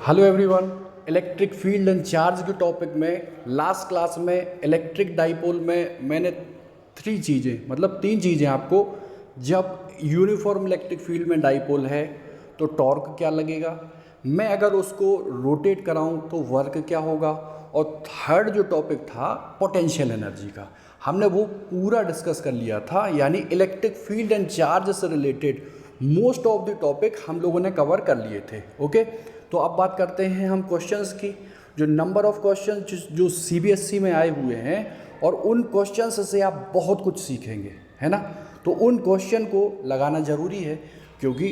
Hello everyone. Electric field and charge के topic में last class में इलेक्ट्रिक डाइपोल में मैंने तीन चीज़ें आपको, जब यूनिफॉर्म इलेक्ट्रिक फील्ड में डाइपोल है तो टॉर्क क्या लगेगा, मैं अगर उसको रोटेट कराऊं तो वर्क क्या होगा, और थर्ड जो टॉपिक था पोटेंशियल एनर्जी का, हमने वो पूरा डिस्कस कर लिया था। यानी इलेक्ट्रिक फील्ड एंड चार्ज से related most of the topic हम लोगों ने कवर कर लिए थे। ओके, तो अब बात करते हैं हम क्वेश्चंस की। जो नंबर ऑफ क्वेश्चंस जो सीबीएसई में आए हुए हैं, और उन क्वेश्चंस से आप बहुत कुछ सीखेंगे, है ना। तो उन क्वेश्चन को लगाना ज़रूरी है, क्योंकि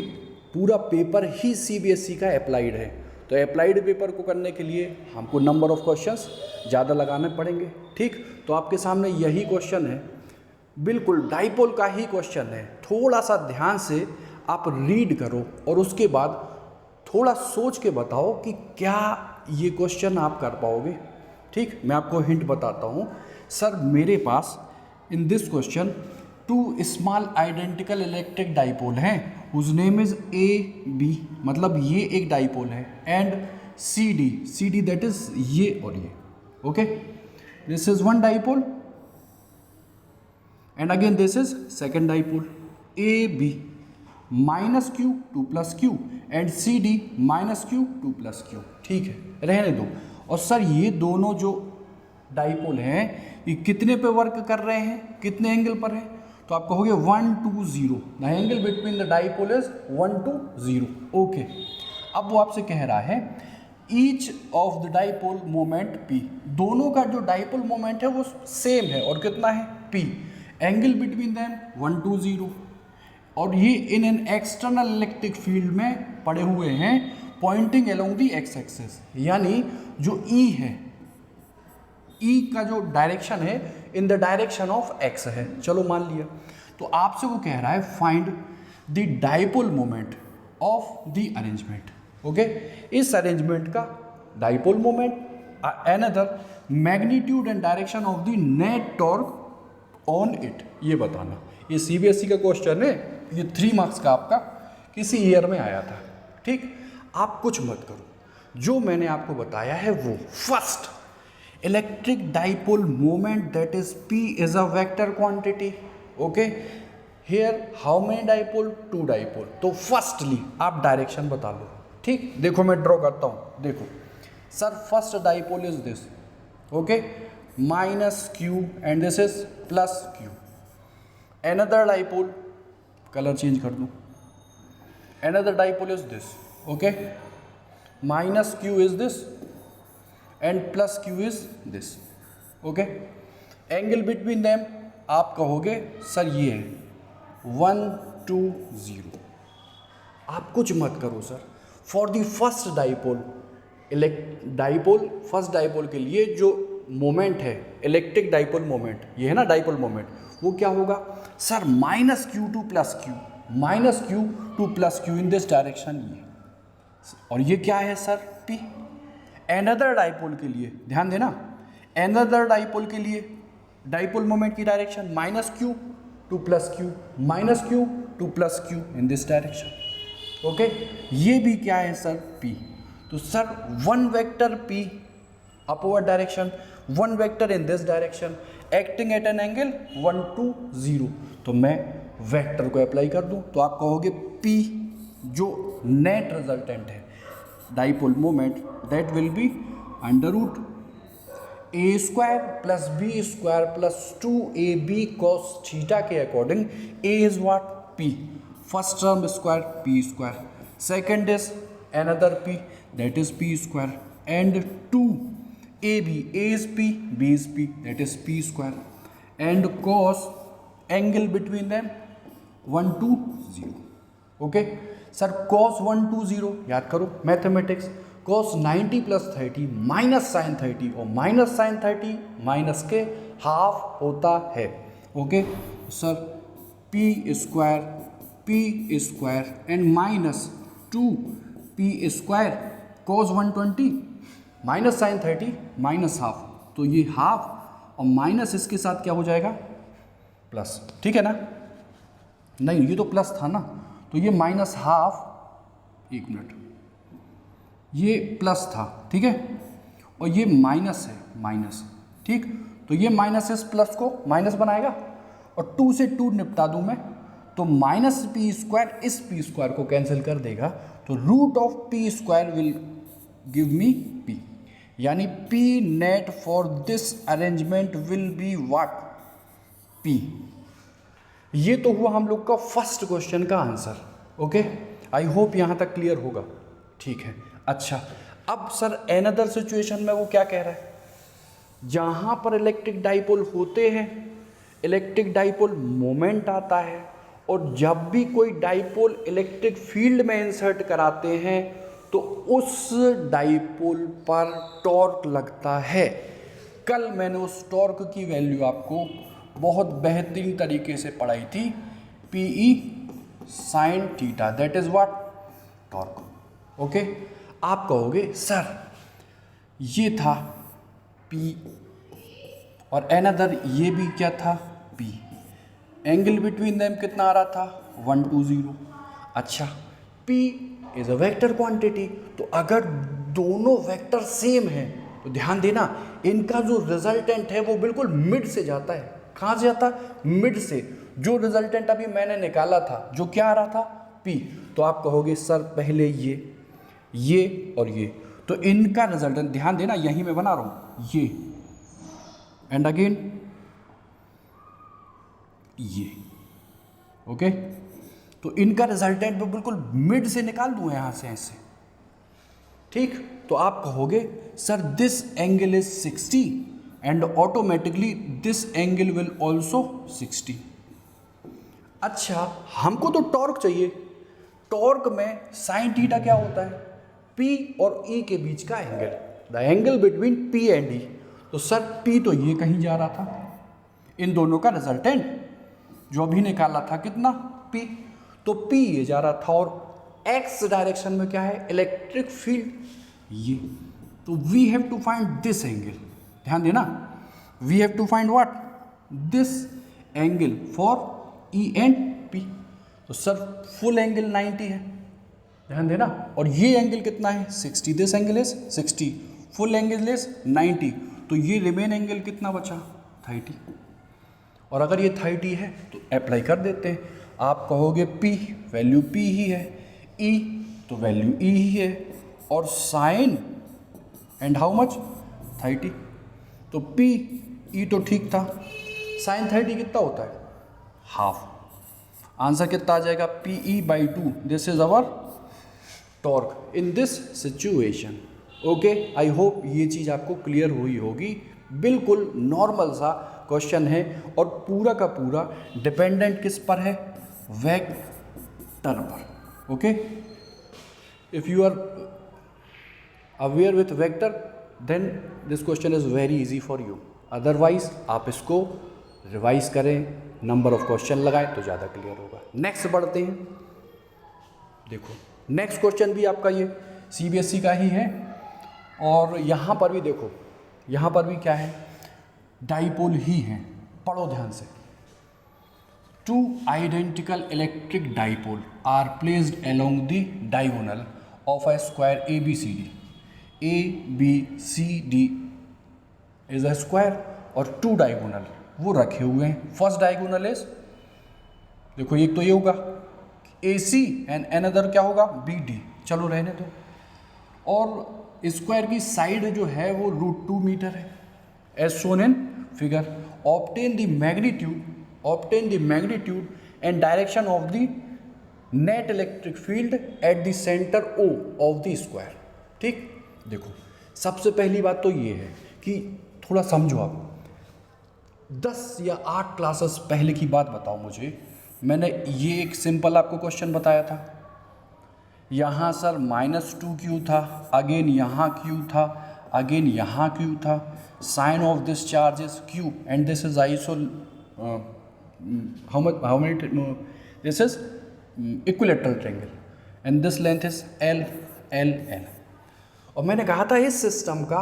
पूरा पेपर ही सीबीएसई का अप्लाइड है। तो अप्लाइड पेपर को करने के लिए हमको नंबर ऑफ क्वेश्चंस ज़्यादा लगाने पड़ेंगे। ठीक, तो आपके सामने यही क्वेश्चन है, बिल्कुल डाइपोल का ही क्वेश्चन है। थोड़ा सा ध्यान से आप रीड करो और उसके बाद थोड़ा सोच के बताओ कि क्या ये क्वेश्चन आप कर पाओगे। ठीक, मैं आपको हिंट बताता हूँ। सर मेरे पास in this question two small identical electric dipole हैं, whose name is A B, मतलब ये एक डाइपोल है, and C D that is ये और ये। Okay, this is one dipole and again this is second dipole. A B minus Q to plus Q and C D minus Q to plus Q. ठीक है, रहने दो। और sir ये दोनों जो डाइपोल हैं ये कितने पे वर्क कर रहे हैं, कितने एंगल पर है, तो आप कहोगे 120। The angle between the dipole is 120। Okay, अब वो आपसे कह रहा है each of the dipole moment P, दोनों का जो डाइपोल मोमेंट है वो सेम है, और कितना है पी, एंगल बिटवीन देम 120, और ये in an external electric field में पड़े हुए हैं pointing along the x axis. यानी जो ई है, ई का जो डायरेक्शन है in the direction of x है। चलो मान लिया, तो आपसे वो कह रहा है find the dipole moment of the arrangement. Okay, इस अरेंजमेंट का dipole moment, another magnitude and direction of the net torque on it, ये बताना। ये सीबीएसई का क्वेश्चन है, ये 3 मार्क्स का आपका किसी ईयर में आया था। ठीक, आप कुछ मत करो, जो मैंने आपको बताया है वो first electric dipole moment that is P is a vector quantity. Okay, here how many dipole, 2 dipole. तो फर्स्टली आप डायरेक्शन बता लो। ठीक, देखो मैं ड्रॉ करता हूँ। देखो sir, first dipole is this, okay, minus Q and this is plus Q. Another dipole, colour change कर दूँ, another dipole is this, okay, minus Q is this and plus Q is this. Okay, angle between them आप कहोगे sir ये है 120। आप कुछ मत करो sir, for the first dipole, first dipole के लिए जो मोमेंट है इलेक्ट्रिक डाइपोल मोमेंट, ये है ना डाइपोल मोमेंट, वो क्या होगा sir minus Q to plus Q, minus Q to plus Q in this direction ये, और ये क्या है सर पी। एनदर डाइपोल के लिए ध्यान देना, एनदर डाइपोल के लिए डाइपोल मोमेंट की direction minus Q to plus Q, minus Q to plus Q in this direction. Okay, ये भी क्या है सर पी। तो sir one vector P upward direction, one vector in this direction acting at an angle 120। तो मैं vector को apply कर दूं तो आप कहोगे पी जो नेट रिजल्टेंट है dipole moment that will be under root A square plus B square plus 2ab cos theta के according. A is what P, first term square P square, second is another p that is p square, and 2ab, a is p, b is p, that is p square, and cos angle between them 120। Okay sir, cos 120 याद करो mathematics, cos 90 plus 30 minus sine 30, और minus sine 30 minus के half होता है। Okay sir, p square and minus 2p square cos 120 minus sine 30 minus half, तो ये half और minus इसके साथ क्या हो जाएगा प्लस। ठीक है ना, नहीं ये तो प्लस था ना, तो ये माइनस हाफ, एक मिनट, ये प्लस था, ठीक है, और ये माइनस है, माइनस, ठीक। तो ये माइनस इस प्लस को माइनस बनाएगा, और 2 से 2 निपटा दूं मैं, तो माइनस पी स्क्वायर इस पी स्क्वायर को कैंसिल कर देगा, तो root of P square will give me P, यानी P net for this arrangement will be what, P. ये तो हुआ हम लोग का फर्स्ट क्वेश्चन का आंसर। ओके, आई होप यहां तक क्लियर होगा, ठीक है। अच्छा, अब सर एनदर सिचुएशन में वो क्या कह रहा है, जहां पर इलेक्ट्रिक डाइपोल होते हैं, इलेक्ट्रिक डाइपोल मोमेंट आता है, और जब भी कोई डाइपोल इलेक्ट्रिक फील्ड में इंसर्ट कराते हैं तो उस डाइपोल पर टॉर्क लगता है। कल मैंने उस टॉर्क की वैल्यू आपको बहुत बेहतरीन तरीके से पढ़ाई थी, PE sine theta, that is what, torque. Okay, आप कहोगे सर ये था पी और एनदर ये भी क्या था, पी, एंगल बिटवीन देम कितना आ रहा था, 120। अच्छा, P is a vector quantity, तो अगर दोनों वेक्टर सेम हैं तो ध्यान देना इनका जो रिजल्टेंट है वो बिल्कुल मिड से जाता है। कहाँ से जाता है, मिड से। जो रिजल्टेंट अभी मैंने निकाला था जो क्या आ रहा था, P, तो आप कहोगे सर पहले ये और ये, तो इनका रिजल्टेंट ध्यान देना, यहीं मैं बना रहा हूँ ये, एंड अगेन ये। ओके, तो इनका रिजल्टेंट मैं बिल्कुल मिड से निकाल दूं यहां से ऐसे, ठीक। तो आप कहोगे sir this angle is 60 and automatically this angle will also 60। अच्छा, हमको तो टॉर्क चाहिए, टॉर्क में साइन थीटा क्या होता है, P और E के बीच का angle, the angle between P and E। तो सर P तो ये कहीं जा रहा था, इन दोनों का रिजल्टेंट जो अभी निकाला था कितना, P, तो P ये जा रहा था, और X डायरेक्शन में क्या है, इलेक्ट्रिक फील्ड ये, तो we have to find this angle, ध्यान देना, we have to find what, this angle for E and P। तो सर फुल एंगल 90 है, ध्यान देना, और ये एंगल कितना है, 60, this angle is 60, full angle is 90, तो ये रिमेन एंगल कितना बचा, 30, और अगर ये 30 है तो अप्लाई कर देते हैं। आप कहोगे P, वैल्यू P ही है, E तो वैल्यू E ही है, और साइन एंड हाउ मच, 30, तो P E तो ठीक था, साइन 30 कितना होता है, हाफ। आंसर कितना आ जाएगा, PE/2, this is our torque in this situation. Okay, I hope ये चीज़ आपको क्लियर हुई होगी। बिल्कुल नॉर्मल सा क्वेश्चन है, और पूरा का पूरा डिपेंडेंट किस पर है, वेक्टर पर। Okay, if you are aware with vector then this question is very easy for you, otherwise आप इसको रिवाइज करें, नंबर ऑफ क्वेश्चन लगाएं तो ज़्यादा क्लियर होगा। नेक्स्ट बढ़ते हैं, देखो नेक्स्ट क्वेश्चन भी आपका ये CBSE का ही है, और यहाँ पर भी देखो, यहाँ पर भी क्या है, डाइपोल ही है, पढ़ो ध्यान से। 2 identical electric dipole are placed along the diagonal of a square ABCD, ABCD is a square, और 2 डायगोनल वो रखे हुए हैं। फर्स्ट डायगोनल इज, देखो एक तो ये होगा AC एंड अनदर क्या होगा, BD, चलो रहने दो, और स्क्वायर की साइड जो है वो √2 मीटर है, as shown in figure. Obtain the magnitude and direction of the net electric field at the centre O of the square, ठीक। देखो सबसे पहली बात तो ये है कि थोड़ा समझो आप, 10 या 8 क्लासेस पहले की बात बताओ मुझे, मैंने ये एक सिंपल आपको क्वेश्चन बताया था, यहाँ सर -2q था, अगेन यहाँ q था, अगेन यहाँ q था, sign of this charge is q and this is आइसोल how many this is equilateral triangle and this length is L, और मैंने कहा था इस सिस्टम का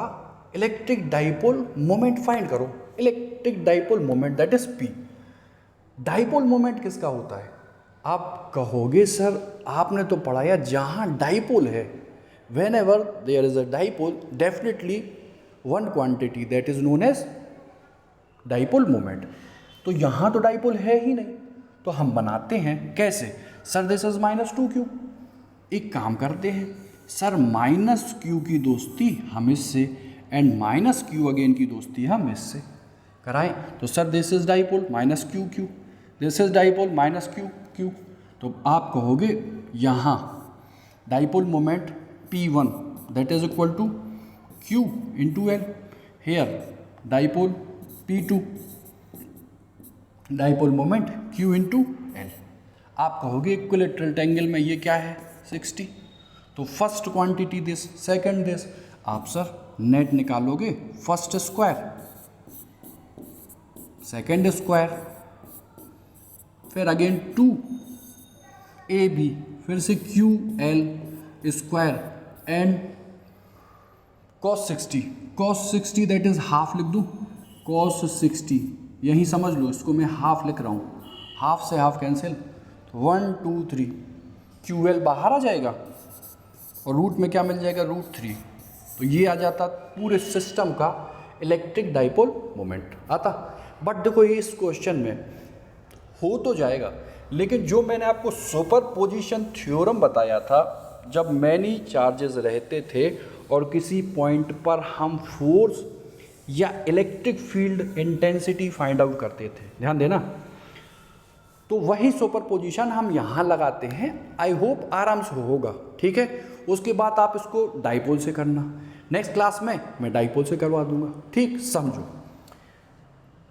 इलेक्ट्रिक डाइपोल मोमेंट फाइंड करो, electric dipole moment that is P। Dipole moment किसका होता है, आप कहोगे सर आपने तो पढ़ाया जहाँ डाइपोल है whenever there is a dipole, definitely one quantity that is known as dipole moment. तो यहाँ तो डाइपोल है ही नहीं, तो हम बनाते हैं कैसे? सर दिस इज -2q, एक काम करते हैं सर, -q की दोस्ती हम इससे एंड -q अगेन की दोस्ती हम इससे कराएं, तो sir this is dipole -q, this is dipole -q, तो आप कहोगे यहाँ dipole moment P1 that is equal to q into l, here dipole P2 dipole moment q into l. आप कहोगे इक्विलैटरल ट्रायंगल में ये क्या है 60, तो first quantity this, second this, आप सर नेट निकालोगे, फर्स्ट स्क्वायर सेकंड स्क्वायर, फिर अगेन 2ab, फिर से QL square and cos 60 that is half लिख दूँ, cos 60 यही समझ लो, इसको मैं हाफ लिख रहा हूँ, हाफ से हाफ कैंसिल, 1 2 3 QL बाहर आ जाएगा और रूट में क्या मिल जाएगा √3, तो ये आ जाता पूरे सिस्टम का इलेक्ट्रिक डाइपोल मोमेंट आता। बट देखो ये इस क्वेश्चन में हो तो जाएगा, लेकिन जो मैंने आपको सुपरपोजिशन थ्योरम बताया था, जब मैनी चार्जेस रहते थे और किसी पॉइंट पर हम फोर्स या electric field intensity find out करते थे, ध्यान देना, तो वही सुपरपोजिशन हम यहाँ लगाते हैं। आई होप आराम से होगा, ठीक है। उसके बाद आप इसको डाइपोल से करना, नेक्स्ट क्लास में मैं डाइपोल से करवा दूंगा, ठीक। समझो,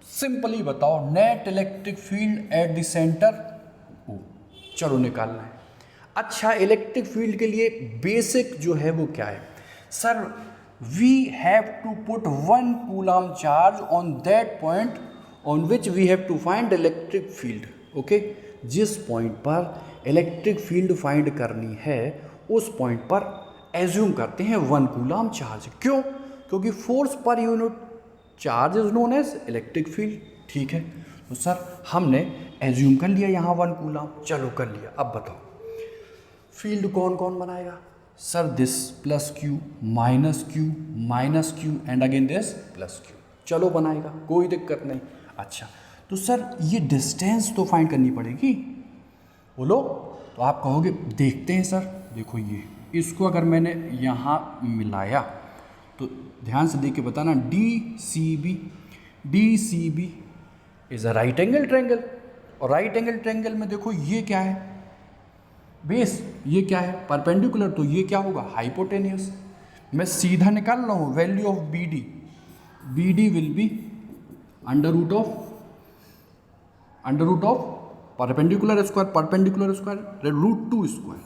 सिंपली बताओ net electric field at the centre O, चलो निकालना है। अच्छा, इलेक्ट्रिक फील्ड के लिए बेसिक जो है वो क्या है sir? We have to put 1 coulomb charge on that point on which we have to find electric field. Okay, जिस पॉइंट पर इलेक्ट्रिक फील्ड फाइंड करनी है उस पॉइंट पर एज्यूम करते हैं 1 कूलम चार्ज। क्यों? क्योंकि फोर्स पर unit charge is known as electric field, ठीक है। तो सर हमने एज्यूम कर लिया यहाँ 1 कूलम, चलो कर लिया। अब बताओ फील्ड कौन कौन बनाएगा? Sir this plus q minus q and again this plus q, चलो बनाएगा, कोई दिक्कत नहीं। अच्छा, तो सर ये डिस्टेंस तो फाइंड करनी पड़ेगी, बोलो। तो आप कहोगे देखते हैं सर, देखो ये इसको अगर मैंने यहाँ मिलाया तो ध्यान से देख के बताना, D C B is a right angle triangle, और राइट एंगल ट्रायंगल में देखो ये क्या है बेस, ये क्या है परपेंडिकुलर, तो ये क्या होगा हाइपोटेन्यूस। मैं सीधा निकाल रहा हूँ value of B D will be under root of perpendicular square √2 square,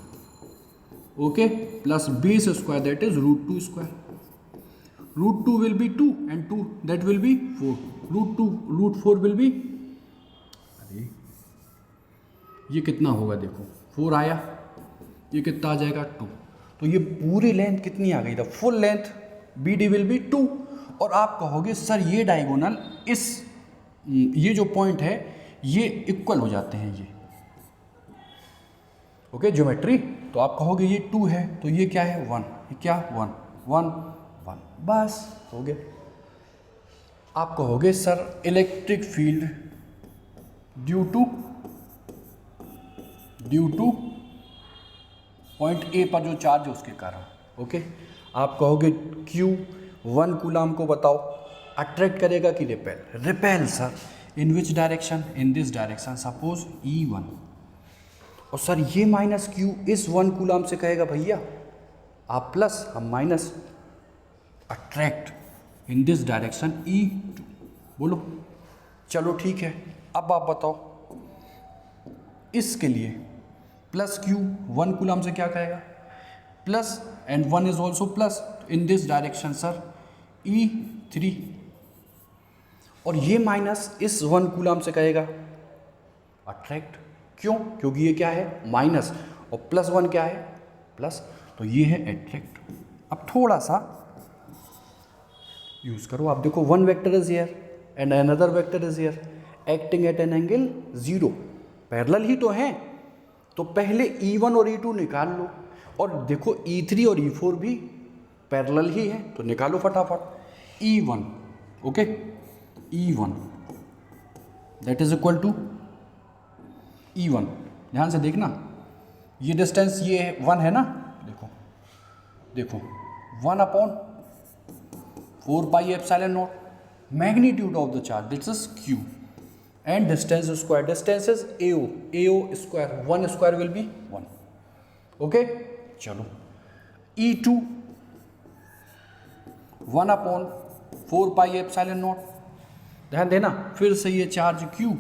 okay, plus base square that is √2 square. √2 will be 2 and 2 that will be 4, √4 will be, अरे ये कितना होगा देखो, 4 आया, ये कितना आ जाएगा 2, तो ये पूरी लेंथ कितनी आ गई था, full length BD will be 2। और आप कहोगे सर ये डायगोनल ये जो पॉइंट है ये इक्वल हो जाते हैं ये, ओके ज्योमेट्री, तो आप कहोगे ये 2 है तो ये क्या है 1, ये क्या 1, बस हो गया। आप कहोगे sir electric field due to point A पर जो चार्ज है उसके कारण, ओके। आप कहोगे Q 1 कूलम को बताओ अट्रैक्ट करेगा कि repel sir in which direction, in this direction, suppose E1, और सर ये -Q इस 1 कूलम से कहेगा भैया आप प्लस हम minus, attract in this direction E2, बोलो चलो ठीक है। अब आप बताओ इसके लिए प्लस Q 1 कूलम से क्या कहेगा plus, and 1 is also plus in this direction sir E3, और ये माइनस इस 1 कूलम से कहेगा अट्रैक्ट, क्यों? क्योंकि ये क्या है माइनस और प्लस 1 क्या है प्लस, तो ये है अट्रैक्ट। अब थोड़ा सा यूज करो, आप देखो 1 vector is here and another vector is here acting at an angle 0, parallel ही तो हैं, तो पहले E1 और E2 निकाल लो, और देखो E3 और E4 भी पैरेलल ही है, तो निकालो फटाफट। E1, okay, E1 that is equal to E1, ध्यान से देखना, ये डिस्टेंस ये 1 है ना, देखो देखो 1/4 pi epsilon not, magnitude of the charge this is Q, and distance square, distance is AO square, 1 square will be 1, okay. चलो E2 1/4 पाई एप्सिलॉन नॉट, ध्यान देना, फिर से ये charge Q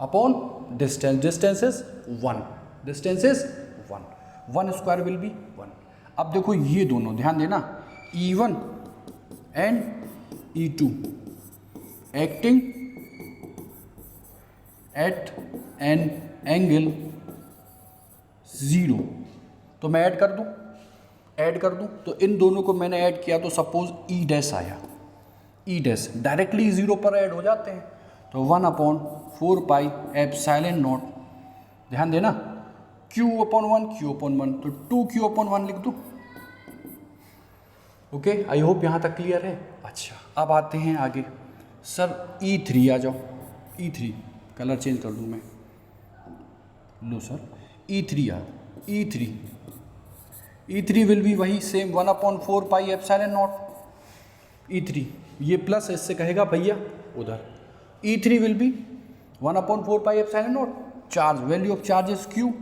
upon distance, distance is 1, distance is 1 square will be 1। अब देखो ये दोनों, ध्यान देना, E1 and E2 acting at an angle 0, तो मैं ऐड कर दूं, तो इन दोनों को मैंने ऐड किया तो सपोज E डैश आया, E डैश डायरेक्टली 0 पर ऐड हो जाते हैं, तो 1/4 पाई एप्सिलॉन नॉट, ध्यान देना, Q/1, तो 2Q/1 लिख दूं, ओके। आई होप यहाँ तक क्लियर है। अच्छा, अब आते हैं आगे, सर E3 आ जाओ, E3 कलर चेंज कर दूं मैं, लो सर E3 आ, E3 विल बी वही same 1/4 pi epsilon not, E3 ये प्लस इससे कहेगा भैया उधर, E3 will be 1/4 pi epsilon not, charge, value of charge is Q,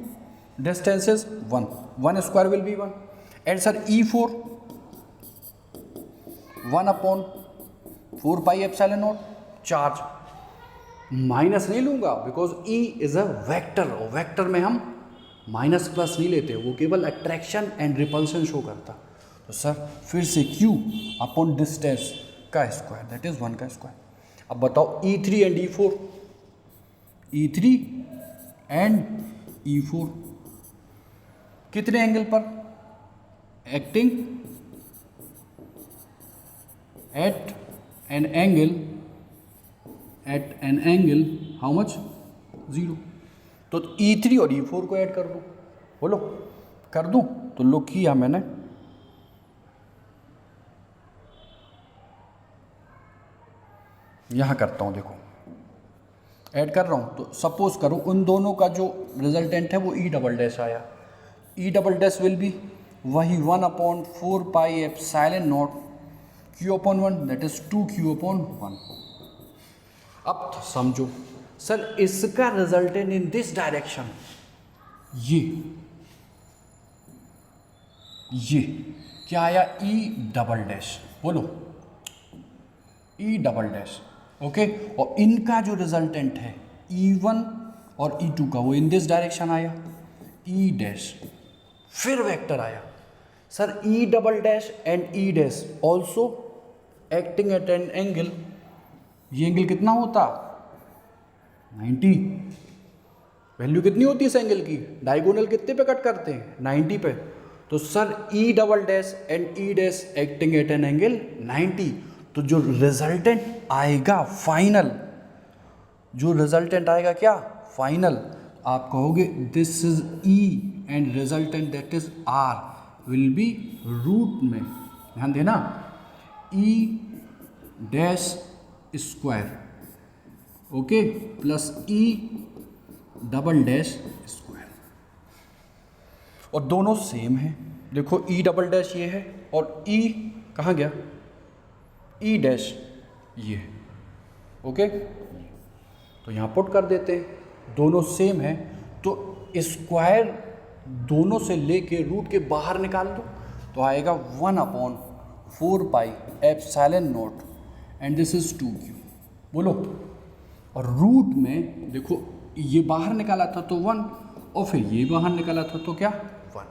distance is 1 square will be 1, and sir E4 1/4 pi epsilon not, charge minus नहीं लूंगा because E is a vector, और vector में हम minus plus नहीं लेते, वो केवल attraction and repulsion show करता। तो सर फिर से Q अपॉन डिस्टेंस का स्क्वायर, दैट इज 1 का स्क्वायर। अब बताओ E3 and E4, E3 and E4 कितने एंगल पर acting at an angle how much 0, तो E3 और E4 को ऐड कर दूं, बोलो कर दूं, तो लो किया मैंने, यहां करता हूं, देखो ऐड कर रहा हूं, तो सपोज करो उन दोनों का जो रिजल्टेंट है वो E डबल डैश आया, E double dash will be वही 1/4 pi epsilon not Q/1, that is 2Q/1। अब तो समझो सर इसका रिजल्टेंट इन दिस डायरेक्शन, ये क्या आया, E डबल डैश, बोलो E डबल डैश, ओके। और इनका जो रिजल्टेंट है E1 और E2 का, वो इन दिस डायरेक्शन आया, E डैश, फिर वेक्टर आया, sir E double dash and E dash also acting at an angle, ये एंगल कितना होता 90, वैल्यू कितनी होती है इस एंगल की, डायगोनल कितने पे कट करते हैं 90 पे, तो sir E double dash and E dash acting at an angle 90, तो जो रिजल्टेंट आएगा फाइनल, जो रिजल्टेंट आएगा क्या फाइनल, आप कहोगे this is E and resultant that is R will be root में, ध्यान देना, E dash square, okay, plus E double dash square, और दोनों सेम है, देखो E डबल डैश ये है और E कहाँ गया, E डैश ये, ओके, तो यहाँ पुट कर देते हैं, दोनों सेम है, तो स्क्वायर दोनों से लेके रूट के बाहर निकाल दो, तो आएगा 1/4 pi epsilon not, and this is 2Q, बोलो, और रूट में देखो ये बाहर निकाला था तो 1, और फिर ये बाहर निकाला था तो क्या 1,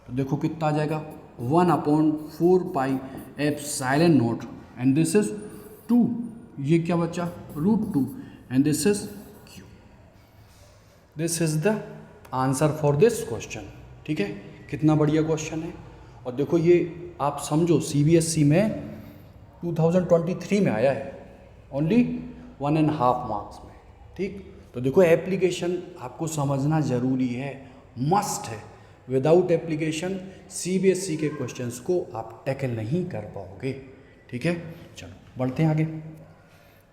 तो देखो कितना आ जाएगा 1/4 pi epsilon not, and this is 2, ये क्या बचा √2, and this is Q। This is the answer for this question, ठीक है, कितना बढ़िया क्वेश्चन है। और देखो ये आप समझो CBSE में 2023 में आया है, ओनली 1.5 मार्क्स में, ठीक। तो देखो एप्लीकेशन आपको समझना ज़रूरी है, मस्ट है, विदाउट एप्लीकेशन सीबीएसई के क्वेश्चंस को आप टैकल नहीं कर पाओगे। ठीक है, चलो बढ़ते हैं आगे।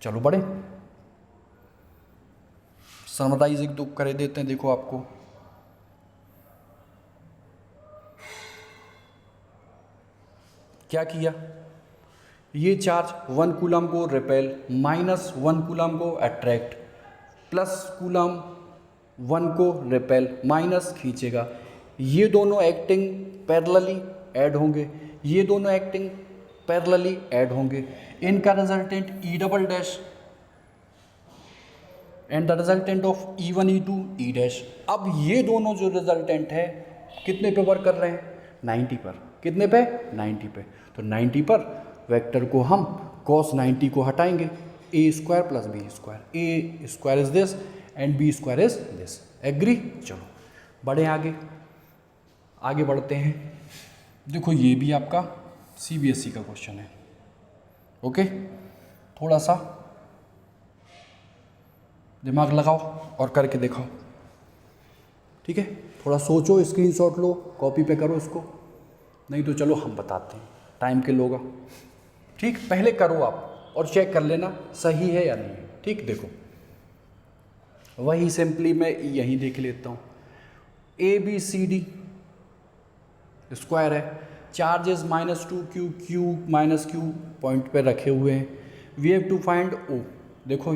चलो बढ़े, समराइज एक दो कर देते हैं। देखो आपको क्या किया, ये चार्ज 1 कूलम को रिपेल, -1 कूलम को अट्रैक्ट, प्लस कूलम 1 को रिपेल, माइनस खींचेगा। ये दोनों एक्टिंग पैरेलली ऐड होंगे, ये दोनों एक्टिंग पैरेलली ऐड होंगे। इनका resultant E double dash and the resultant of E1 E2 E dash. अब ये दोनों जो रिजल्टेंट है कितने पे वर्क कर रहे हैं, 90 पर। कितने पे, 90 पे। तो 90 पर वेक्टर को हम cos 90 को हटाएंगे, a square plus B square, A square is this and B square is this. Agree. चलो बढ़े आगे, आगे बढ़ते हैं। देखो ये भी आपका सीबीएसई का क्वेश्चन है। ओके, थोड़ा सा दिमाग लगाओ और करके दिखाओ। ठीक है, थोड़ा सोचो, स्क्रीनशॉट लो, कॉपी पे करो इसको, नहीं तो चलो हम बताते हैं, टाइम के लोगा। ठीक, पहले करो आप और चेक कर लेना सही है या नहीं है। ठीक, देखो वही सिंपली मैं यहीं देख लेता हूँ। ABCD स्क्वायर है, charges -2Q, Q -Q point पे रखे हुए हैं। We have to find O। देखो,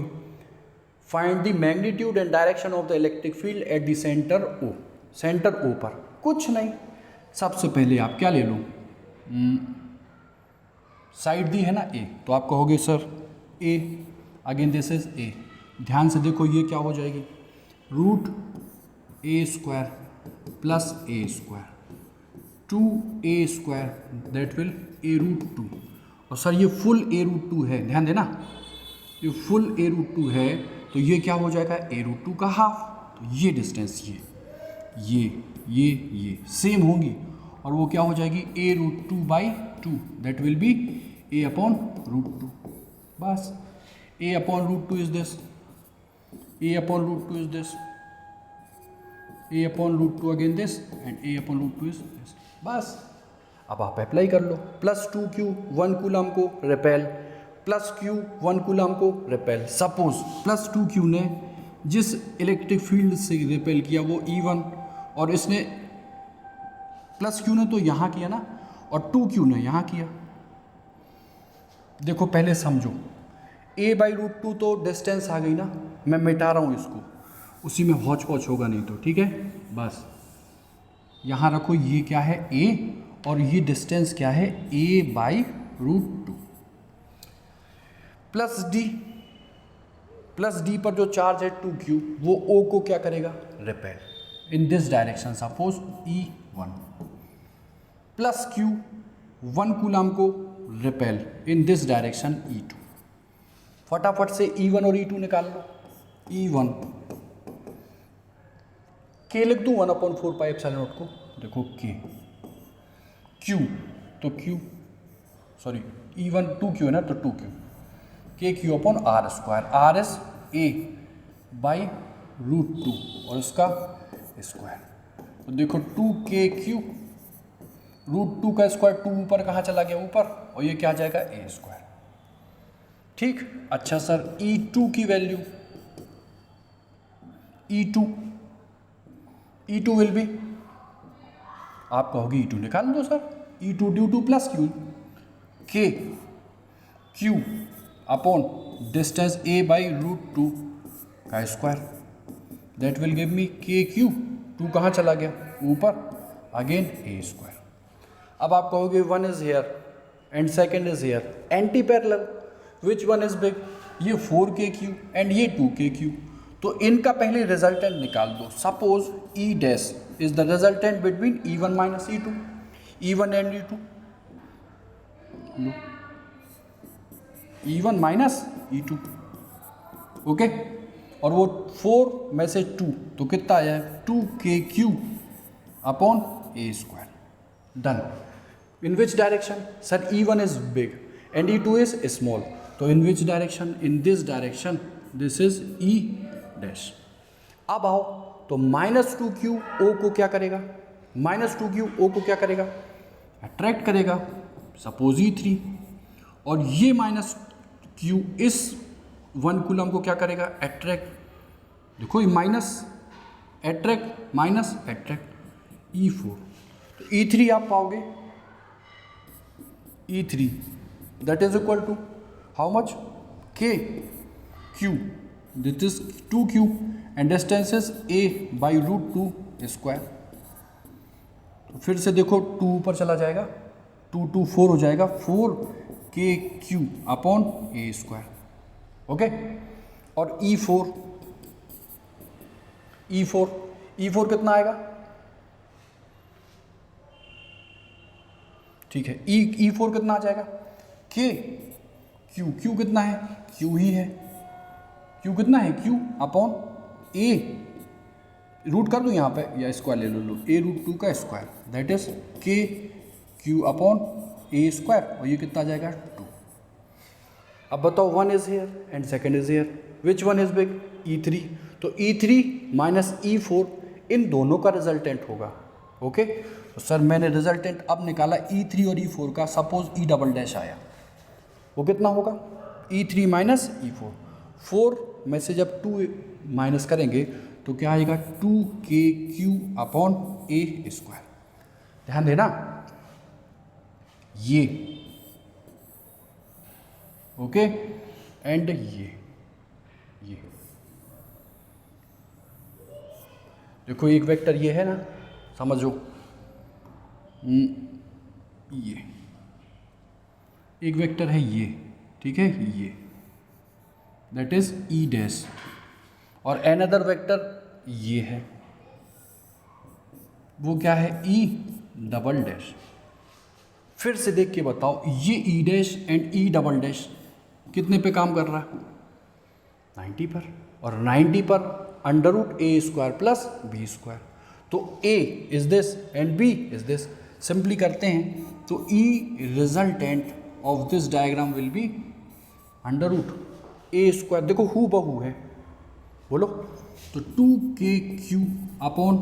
find the magnitude and direction of the electric field at the centre O। Centre O पर कुछ नहीं, सबसे पहले आप क्या ले लो, साइड दी है ना A, तो आप कहोगे sir A, again this is A। ध्यान से देखो ये क्या हो जाएगी, √A square plus A square 2A square that will A√2। और सर ये फुल A√2 है, ध्यान देना, ये फुल A√2 है, तो ये क्या हो जाएगा, A√2 का हाफ। तो ये डिस्टेंस ये सेम होंगी, और वो क्या हो जाएगी, A√2/2 that will B A/√2। बस A/√2 is this, A/√2 is this, A/√2 again this and A/√2 is this. बस अब आप अप्लाई कर लो। +2Q 1 कूलम को रिपेल, +Q 1 कूलम को रिपेल। सपोज +2Q ने जिस इलेक्ट्रिक फील्ड से रिपेल किया वो E1, और इसने +Q ने तो यहाँ किया ना, और 2Q ने यहाँ किया। देखो पहले समझो, A/√2 तो डिस्टेंस आ गई ना, मैं मिटा रहा हूँ इसको, उसी में हौच पौच होगा नहीं तो। ठीक है, बस यहाँ रखो, ये क्या है A, और ये डिस्टेंस क्या है A/√2। प्लस D पर जो चार्ज है 2Q, वो O को क्या करेगा, repel in this direction, suppose E1। +Q 1 coulomb को repel in this direction E2। फटाफट से E1 और E2 निकाल लो। E1 K लिख दूँ 1/4πε0 को, देखो K, Q तो Q, सॉरी E1 2Q है ना, तो 2Q, KQ/R square, R is A/√2 और इसका स्क्वायर। तो देखो 2KQ, √2 का स्क्वायर, 2 ऊपर कहाँ चला गया, ऊपर, और ये क्या आ जाएगा, A स्क्वायर। ठीक, अच्छा सर E2 की वैल्यू, E2 विल बी, आप कहोगे E2 निकाल दो sir, E2 due to +Q, KQ upon distance A/√2 का square, that will give me KQ, 2 कहाँ चला गया, ऊपर, अगेन A स्क्वायर। अब आप कहोगे 1 is here and second is here, anti parallel, which one is big, ये 4KQ एंड ये 2KQ, तो इनका पहले रिजल्टेंट निकाल दो। Suppose E dash is the resultant between E1 - E2, E1 and E2, E1 - E2, okay, और वो 4 में से 2, तो कितना आया, 2KQ upon A square. Done. In which direction, sir E1 is big and E2 is small, तो in which direction, in this direction, this is E dash. अब आओ तो -2Q O को क्या करेगा, -2q O को क्या करेगा, अट्रैक्ट करेगा, सपोज E3, और ये -q इस 1 कूलम को क्या करेगा, अट्रैक्ट। देखो ये minus attract minus attract E4, तो E3 आप पाओगे, E3 that is equal to how much, K Q, this is 2q and distance is A by √2 square. तो फिर से देखो 2 ऊपर चला जाएगा, 2 2 4 हो जाएगा, 4kq upon A square, okay. और E4 कितना आएगा, ठीक है, E4 कितना आ जाएगा, Q कितना है, Q ही है, Q कितना है, Q अपॉन A, रूट कर दो यहाँ पे या स्क्वायर ले लो, A√2 का square, that is KQ upon A square, और ये कितना आ जाएगा 2। अब बताओ 1 is here and second is here, which one is big, E3, तो E3 माइनस E4 इन दोनों का रिजल्टेंट होगा, ओके। तो सर मैंने रिजल्टेंट अब निकाला E3 और E4 का, सपोज E डबल डैश आया, वो कितना होगा, E3 माइनस E4, 4 में से जब 2 माइनस करेंगे तो क्या आएगा, 2kq अपॉन A स्क्वायर। ध्यान देना, ये ओके, एंड ये देखो एक वेक्टर ये है ना, समझो, ये एक वेक्टर है ये, ठीक है, ये दैट इज E डैश, और अनदर वेक्टर ये है, वो क्या है, E डबल डैश। फिर से देख के बताओ, ये E dash and E double dash कितने पे काम कर रहा है, 90 पर, और 90 पर √A square plus B square, तो A is this and B is this, simply करते हैं तो E resultant of this diagram will be √A square, देखो हु बहू है, बोलो, तो 2kq upon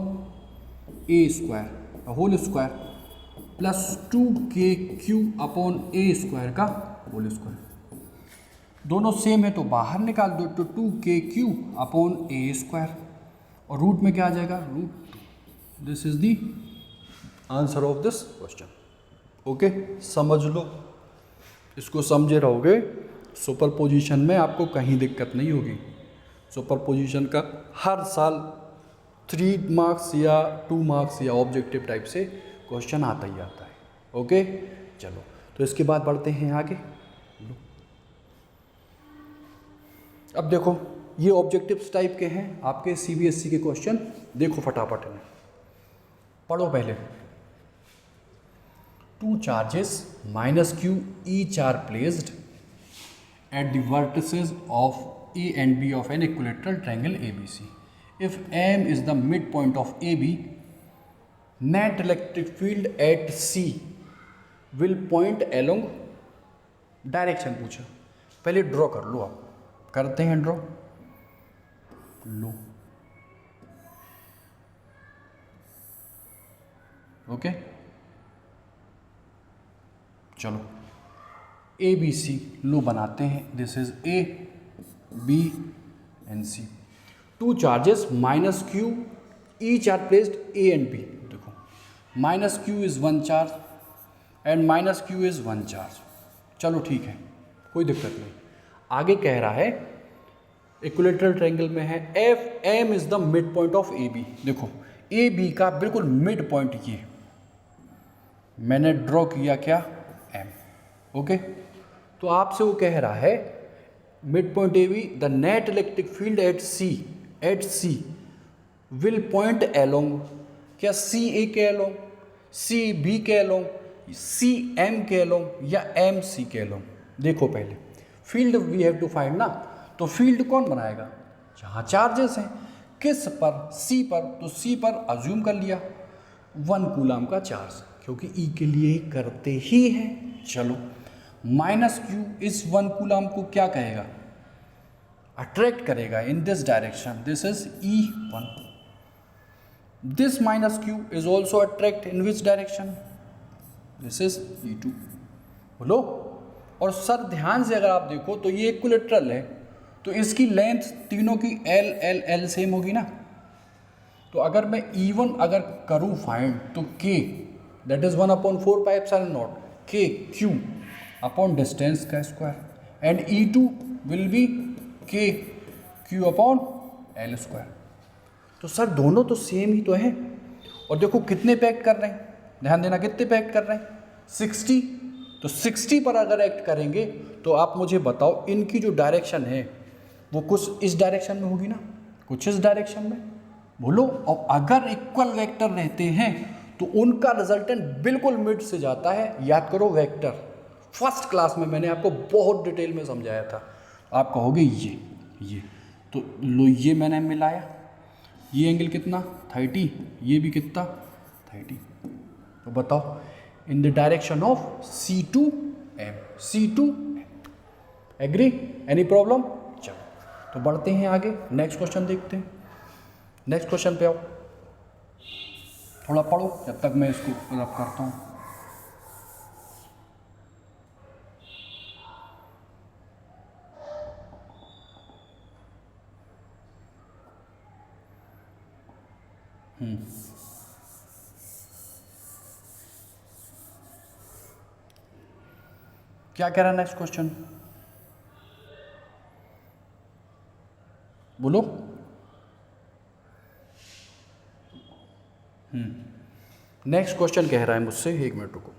A square whole square plus 2kq upon A square का होल स्क्वायर, दोनों सेम है तो बाहर निकाल दो, तो 2kq अपॉन A स्क्वायर, और रूट में क्या आ जाएगा, √2। This is the answer of this question, okay. समझ लो, इसको समझे रहोगे, सुपरपोजिशन में आपको कहीं दिक्कत नहीं होगी। सुपरपोजिशन का हर साल 3 मार्क्स या 2 मार्क्स या ऑब्जेक्टिव टाइप से क्वेश्चन आता ही आता है, ओके। चलो, तो इसके बाद बढ़ते हैं आगे। अब देखो, ये ऑब्जेक्टिव्स टाइप के हैं आपके CBSE के क्वेश्चन, देखो फटाफट में पढ़ो पहले। 2 charges -q each are placed at the vertices of A and B of an equilateral triangle ABC. If M is the midpoint of AB, net electric field at C will point along direction पूछा, पहले draw कर लो, आप करते हैं draw, लो, okay. चलो ABC लो बनाते हैं, this is A B and C। 2 charges -q each are placed A and B, देखो -q is 1 charge and -q is 1 charge, चलो ठीक है, कोई दिक्कत नहीं। आगे कह रहा है इक्विलेटरल ट्रायंगल में है M is the mid point of AB, देखो AB का बिल्कुल मिड पॉइंट ये मैंने ड्रॉ किया, क्या, M, ओके। तो आपसे वो कह रहा है mid point AB, the net electric field at C will point along, क्या CA के अलोंग, CB के अलोंग, CM के अलोंग या MC के अलोंग। देखो पहले field we have to find ना, तो फील्ड कौन बनाएगा, जहाँ चार्जेस हैं, किस पर, C पर, तो C पर अज्यूम कर लिया 1 कूलम का चार्ज, क्योंकि E के लिए करते ही हैं। चलो, -q इस 1 कूलम को क्या कहेगा, अट्रैक्ट करेगा इन this direction, this is E1, this minus Q is also attract in which direction, this is E2। बोलो। और सर ध्यान से अगर आप देखो तो ये इक्विलेटरल है, तो इसकी लेंथ तीनों की L L L सेम होगी ना। तो अगर मैं E1 अगर करूँ फाइंड तो K that is 1/4 pi epsilon not K Q upon distance का square and E2 will be K Q upon L square. तो सर दोनों तो सेम ही तो है। और देखो कितने पे एक्ट कर रहे हैं, ध्यान देना कितने पे एक्ट कर रहे हैं, 60। तो 60 पर अगर एक्ट करेंगे तो आप मुझे बताओ इनकी जो डायरेक्शन है वो कुछ इस डायरेक्शन में होगी ना, कुछ इस डायरेक्शन में। बोलो। और अगर इक्वल वेक्टर रहते हैं तो उनका रिजल्टेंट बिल्कुल मिड से जाता है। याद करो वेक्टर फर्स्ट क्लास में मैंने आपको बहुत डिटेल में समझाया था। आप कहोगे ये तो लो, ये मैंने मिलाया, ये एंगल कितना 30, ये भी कितना 30। तो बताओ in the direction of C2M, C2M। Agree? Any problem? चलो तो बढ़ते हैं आगे, नेक्स्ट क्वेश्चन देखते हैं। नेक्स्ट क्वेश्चन पे आओ, थोड़ा पढ़ो जब तक मैं इसको रब करता हूँ। क्या कह रहा है नेक्स्ट क्वेश्चन, बोलो। नेक्स्ट क्वेश्चन कह रहा है मुझसे, एक मिनट रुको।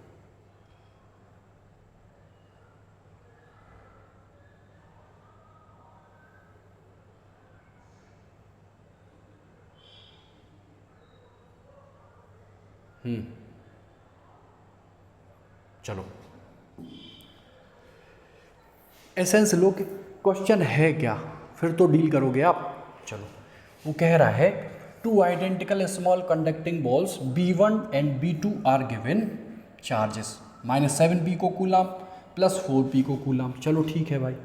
चलो एसेंस लो कि क्वेश्चन है क्या, फिर तो डील करोगे आप। चलो वो कह रहा है two identical small conducting balls B1 and B2 are given charges -7 pico coulomb plus 4 pico coulomb. चलो ठीक है भाई।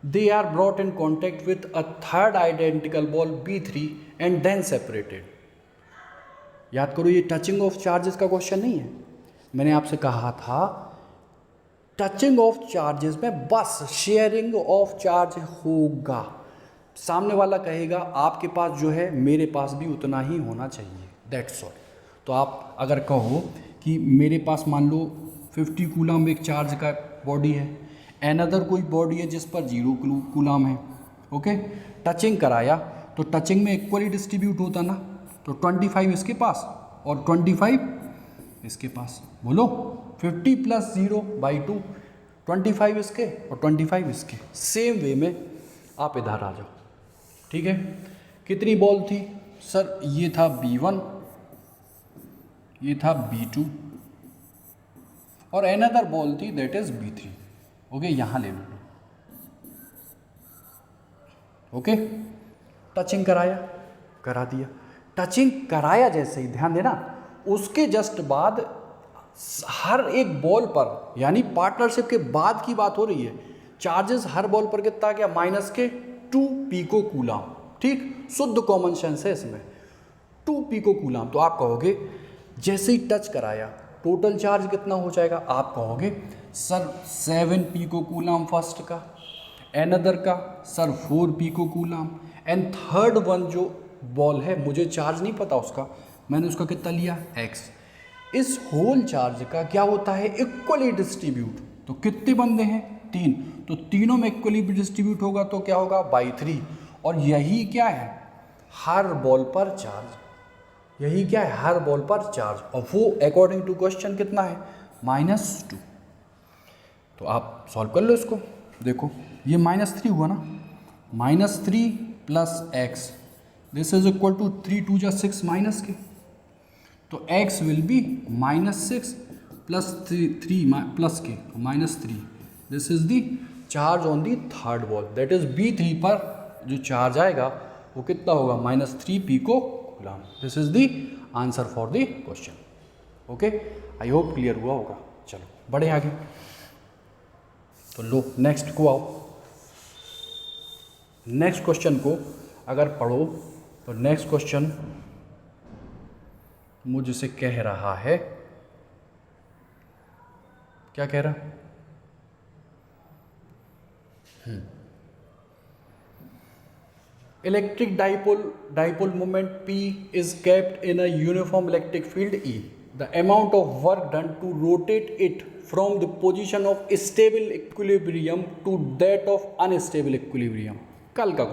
They are brought in contact with a third identical ball B3 and then separated. याद करो ये टचिंग ऑफ चार्जेस का question नहीं है। मैंने आपसे कहा था टचिंग ऑफ चार्जेस में बस शेयरिंग ऑफ चार्ज होगा। सामने वाला कहेगा आपके पास जो है मेरे पास भी उतना ही होना चाहिए, दैट्स ऑल। तो आप अगर कहो कि मेरे पास मान लो 50 कूलम एक चार्ज का बॉडी है, अनदर कोई बॉडी है जिस पर 0 कूलम है, ओके, टचिंग कराया तो टचिंग में इक्वली डिस्ट्रीब्यूट होता ना। तो 25 इसके पास और 25 इसके पास। बोलो 50 + 0/2, 25 इसके और 25 इसके। सेम वे में आप इधर आ जाओ, ठीक है। कितनी बॉल थी सर, ये था B1, ये था B2 और अनदर बॉल थी दैट इज B3। ओके, यहाँ ले लो, ओके। टचिंग कराया, करा दिया। टचिंग कराया जैसे ही, ध्यान देना, उसके जस्ट बाद हर एक बॉल पर, यानी पार्टनरशिप के बाद की बात हो रही है, चार्जेस हर बॉल पर कितना गया, -2 पिको कूलम। ठीक, शुद्ध कॉमन सेंस है इसमें, 2 पिको कूलम। तो आप कहोगे जैसे ही टच कराया टोटल चार्ज कितना हो जाएगा, आप कहोगे सर 7 पिको कूलम फर्स्ट का, अनदर का sir 4 pico coulomb and third one जो बॉल है मुझे चार्ज नहीं पता उसका, मैंने उसका कितना लिया x। इस होल चार्ज का क्या होता है, इक्वली डिस्ट्रीब्यूट। तो कितने बंदे हैं, 3, तो तीनों में इक्वली डिस्ट्रीब्यूट होगा तो क्या होगा, /3। और यही क्या है, हर बॉल पर चार्ज, यही क्या है, हर बॉल पर चार्ज। और वो अकॉर्डिंग टू क्वेश्चन कितना है, -2। तो आप सॉल्व कर लो इसको। देखो ये -3 हुआ ना, -3 + x, this is equal to 3 × 2 = 6 minus के। तो x विल बी -6 + 3 प्लस के, -3। This is the charge on the third ball, that is B3 पर जो चार्ज आएगा वो कितना होगा, -3 pico coulomb. This is the answer for the question. Okay, I hope clear हुआ होगा। चलो बढ़े आगे। तो लो नेक्स्ट को आओ। नेक्स्ट क्वेश्चन को अगर पढ़ो तो नेक्स्ट क्वेश्चन मुझसे कह रहा है, क्या कह रहा? Electric dipole moment P is kept in a uniform electric field E. The amount of work done to rotate it from the position of stable equilibrium to that of unstable equilibrium. कल का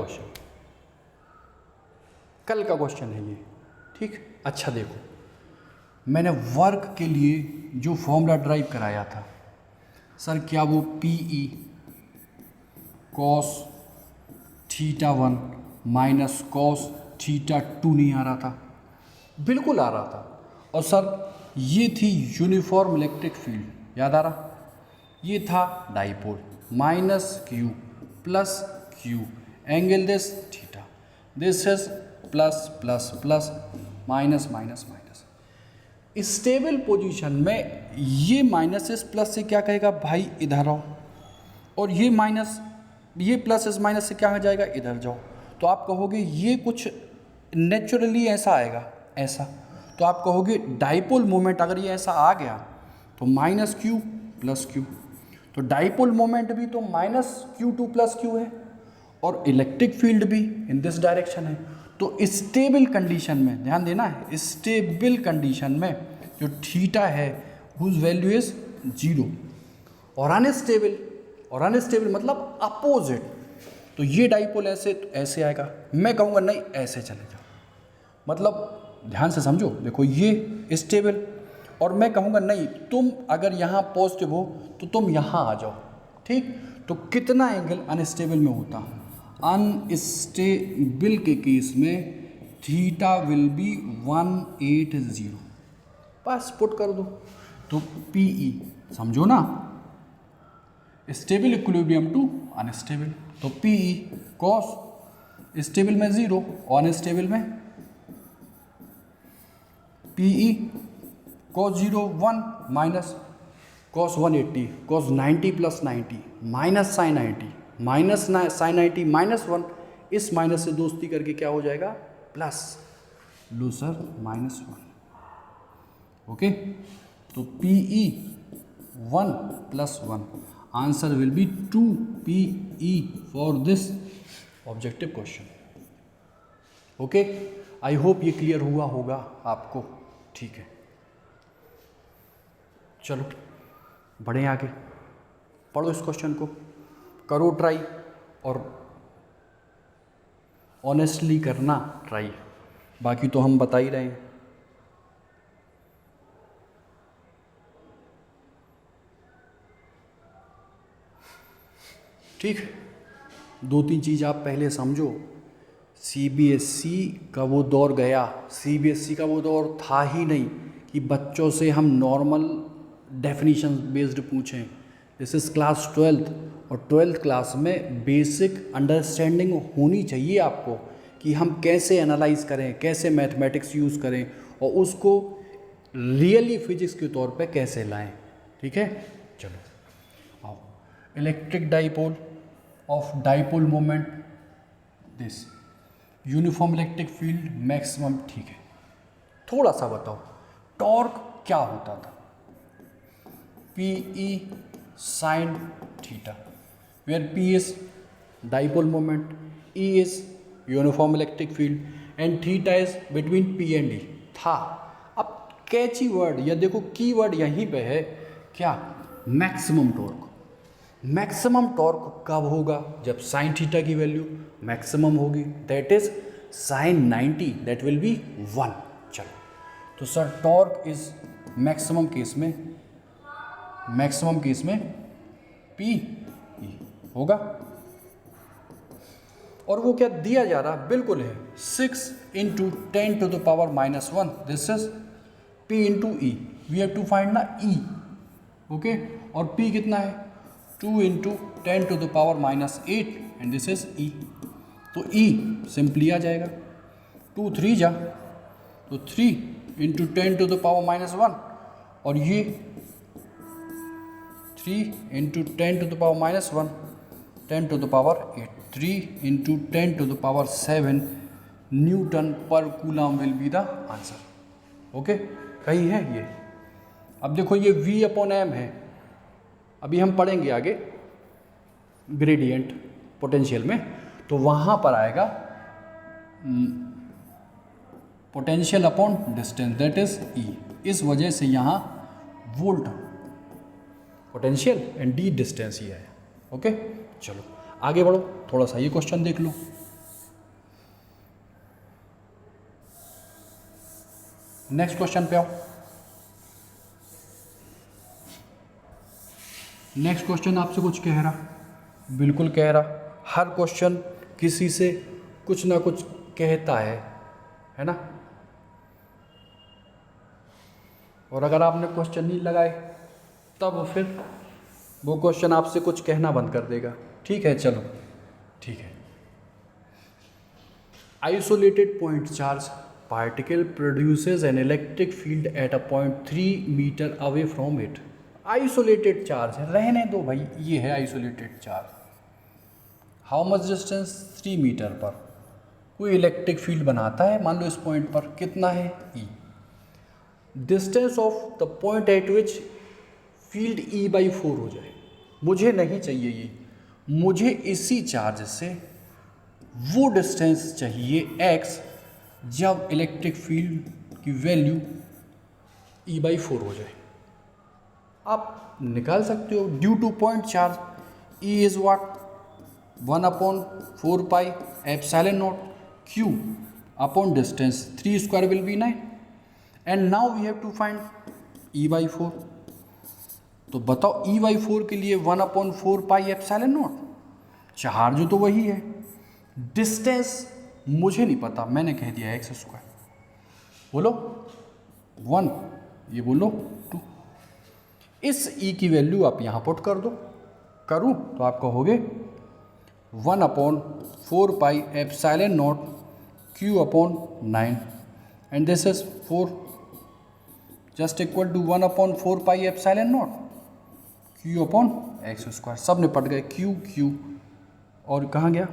question है ये, ठीक। अच्छा देखो, मैंने work के लिए जो फॉर्मूला ड्राइव कराया था सर, क्या वो PE cos θ1 माइनस कॉस θ2 नहीं आ रहा था? बिल्कुल आ रहा था। और सर ये थी यूनिफॉर्म इलेक्ट्रिक फील्ड, याद आ रहा? ये था dipole, minus Q plus Q, angle this θ, this is plus plus plus minus minus minus. Stable position में ये माइनस इस प्लस से क्या कहेगा भाई, इधर आओ, और ये माइनस, ये प्लस इस माइनस से क्या हो जाएगा, इधर जाओ। तो आप कहोगे ये कुछ नेचुरली ऐसा आएगा, ऐसा, तो आप कहोगे डाइपोल मोमेंट अगर ये ऐसा आ गया तो माइनस Q प्लस Q, तो डाइपोल मोमेंट भी तो माइनस Q2 प्लस Q है, और इलेक्ट्रिक फील्ड भी इन दिस डायरेक्शन है। तो स्टेबल कंडीशन में ध्यान देना है, स्टेबल कंडीशन में जो थीटा है हुज वैल्यू इज 0, और अनस्टेबल मतलब अपोजिट। तो ये डाइपोल ऐसे तो ऐसे आएगा, मैं कहूँगा नहीं ऐसे चले जाओ, मतलब ध्यान से समझो, देखो ये स्टेबल, और मैं कहूँगा नहीं तुम अगर यहाँ पॉजिटिव हो तो तुम यहाँ आ जाओ, ठीक। तो कितना एंगल अनस्टेबल में होता? अनस्टेबल के केस में थीटा विल बी 180, बस पुट कर दो। तो PE समझो ना, स्टेबल इक्विलिब्रियम टू अनस्टेबल, तो PE कॉस स्टेबल में 0 और अनस्टेबल में PE cos 0 1 minus cos 180, cos 90 plus 90 minus sine 90, minus sine 90 minus 1, इस माइनस से दोस्ती करके क्या हो जाएगा, प्लस, लो सर माइनस 1, ओके। तो PE 1 plus 1, answer will be 2PE for this objective question, okay. I hope ये क्लियर हुआ होगा आपको, ठीक है। चलो बढ़े आगे, पढ़ो इस क्वेश्चन को, करो ट्राई, और ऑनेस्टली करना ट्राई, बाकी तो हम बता ही रहे हैं। ठीक, 2-3 चीज़ आप पहले समझो। CBSE का वो दौर गया, CBSE का वो दौर था ही नहीं कि बच्चों से हम नॉर्मल डेफिनेशन बेस्ड पूछें। दिस इज़ क्लास 12th, और 12th क्लास में बेसिक अंडरस्टैंडिंग होनी चाहिए आपको कि हम कैसे एनालाइज करें, कैसे मैथमेटिक्स यूज़ करें, और उसको रियली फिजिक्स के तौर पे कैसे लाएं, ठीक है। चलो आओ, electric dipole of dipole moment this uniform electric field maximum, ठीक है। थोड़ा सा बताओ टॉर्क क्या होता था? PE sin theta, where P is dipole moment, E is uniform electric field, and theta is between P and E था। अब कैची वर्ड या देखो की वर्ड यहीं पे है, क्या? Maximum torque. मैक्सिमम टॉर्क कब होगा? जब साइन थीटा की वैल्यू मैक्सिमम होगी, that is sine 90, that will be 1। चलो, तो sir torque is maximum case में PE होगा, और वो क्या दिया जा रहा? बिल्कुल है 6 × 10⁻⁻1, this is P × E, we have to find ना E, ओके। और P कितना है? 2 × 10⁻⁻8, एंड दिस इज E। तो E सिंपली आ जाएगा, 2 3 जा, तो 3 × 10⁻⁻1, और ये 3 × 10⁻⁻1, 10⁻8, 3 × 10⁻7 न्यूटन पर coulomb will be the answer. Okay, कहीं है ये। अब देखो ये V/m है, अभी हम पढ़ेंगे आगे ग्रेडियंट पोटेंशियल में, तो वहाँ पर आएगा potential upon distance that is E। इस वजह से यहाँ volt potential and D distance ही है। ओके, चलो आगे बढ़ो, थोड़ा सा ये क्वेश्चन देख लो। नेक्स्ट क्वेश्चन पे आओ। नेक्स्ट क्वेश्चन आपसे कुछ कह रहा, बिल्कुल कह रहा, हर क्वेश्चन किसी से कुछ ना कुछ कहता है ना। और अगर आपने क्वेश्चन नहीं लगाए तब फिर वो क्वेश्चन आपसे कुछ कहना बंद कर देगा। ठीक है, चलो ठीक है। Isolated point charge particle produces an electric field at a point 3 metre away from it. Isolated charge है, रहने दो भाई, ये है isolated charge. How much distance, 3 metre पर कोई इलेक्ट्रिक फील्ड बनाता है, मान लो इस पॉइंट पर कितना है E। Distance of the point eight which field E/4 हो जाए। मुझे नहीं चाहिए ये, मुझे इसी चार्ज से वो डिस्टेंस चाहिए x जब इलेक्ट्रिक फील्ड की वैल्यू E/4 हो जाए। आप निकाल सकते हो, due to point charge E is what 1/4πε0 q upon distance 3 square will be 9 and now we have to find E/4। तो बताओ E/4 के लिए 1/4πε0, चार्ज तो वही है, डिस्टेंस मुझे नहीं पता, मैंने कह दिया x²। बोलो 1, ये बोलो 2। इस E की वैल्यू आप यहाँ पुट कर दो, करूँ तो आप कहोगे 1/4πε0 q/9 and this is 4 just equal to 1/4πε0 q/x²। सब निपट गए, q और कहाँ गया,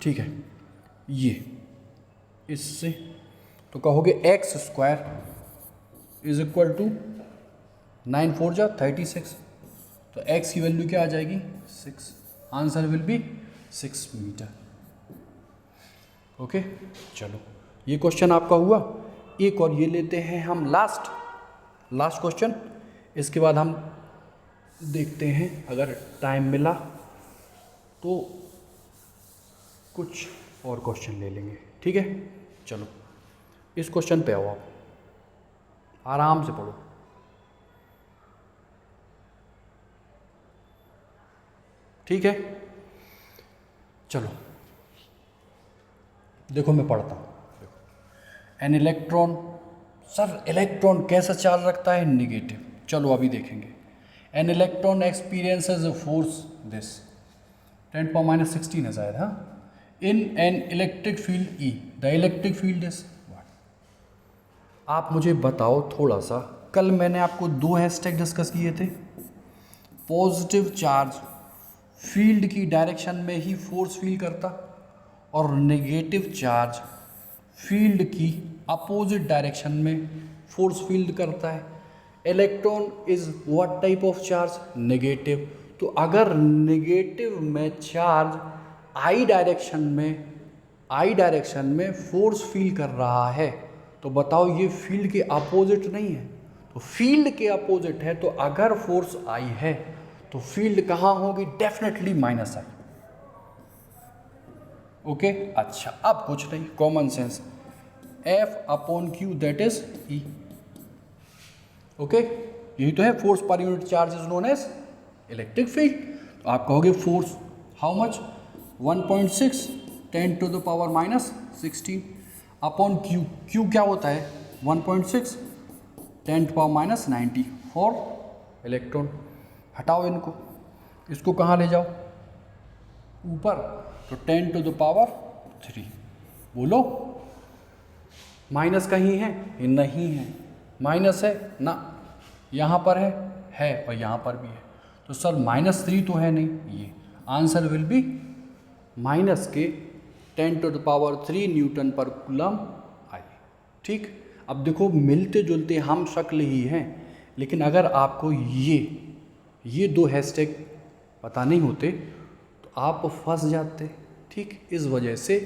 ठीक है, ये इससे तो कहोगे x² इज इक्वल टू 9 4 जा 36, तो x की वैल्यू क्या आ जाएगी 6, answer will be 6 metre. Okay, चलो ये क्वेश्चन आपका हुआ। एक और ये लेते हैं हम लास्ट क्वेश्चन, इसके बाद हम देखते हैं अगर टाइम मिला तो कुछ और क्वेश्चन ले लेंगे। ठीक है, चलो इस क्वेश्चन पे आओ, आप आराम से पढ़ो। ठीक है, चलो देखो मैं पढ़ता हूँ। एन इलेक्ट्रॉन, सर इलेक्ट्रॉन कैसा चार्ज रखता है, निगेटिव। चलो अभी देखेंगे। An electron experiences a force this 10⁻16 है शायद, हाँ, in an electric field E, the electric field is what. आप मुझे बताओ थोड़ा सा, कल मैंने आपको 2 हैशटैग डिस्कस किए थे। पॉजिटिव चार्ज फील्ड की डायरेक्शन में ही फोर्स फील करता, और नेगेटिव चार्ज फील्ड की अपोजिट डायरेक्शन में फोर्स फील्ड करता है। Electron is what type of charge, negative. तो अगर नेगेटिव में चार्ज आई डायरेक्शन में फोर्स फील कर रहा है, तो बताओ ये फील्ड के अपोजिट नहीं है। तो फील्ड के अपोजिट है, तो अगर फोर्स आई है तो फील्ड कहाँ होगी, डेफिनेटली माइनस आई। ओके, अच्छा अब कुछ नहीं, common sense, F/Q that is E। Okay, यही तो है, फोर्स पर unit charge is known as electric field. तो आप कहोगे force how much, 1.6 10⁻⁻16 upon Q। Q क्या होता है, 1.6 10⁻⁻90 फॉर इलेक्ट्रॉन। हटाओ इनको, इसको कहाँ ले जाओ, ऊपर, तो 10⁻3। बोलो माइनस कहीं है, ये नहीं है, माइनस है ना, यहाँ पर है और यहाँ पर भी है, तो सर -3 तो है नहीं, ये आंसर विल बी माइनस के 10⁻3 न्यूटन पर कूलम ठीक। अब देखो मिलते जुलते हम शक्ल ही हैं, लेकिन अगर आपको ये दो हैशटैग पता नहीं होते तो आप फंस जाते, ठीक। इस वजह से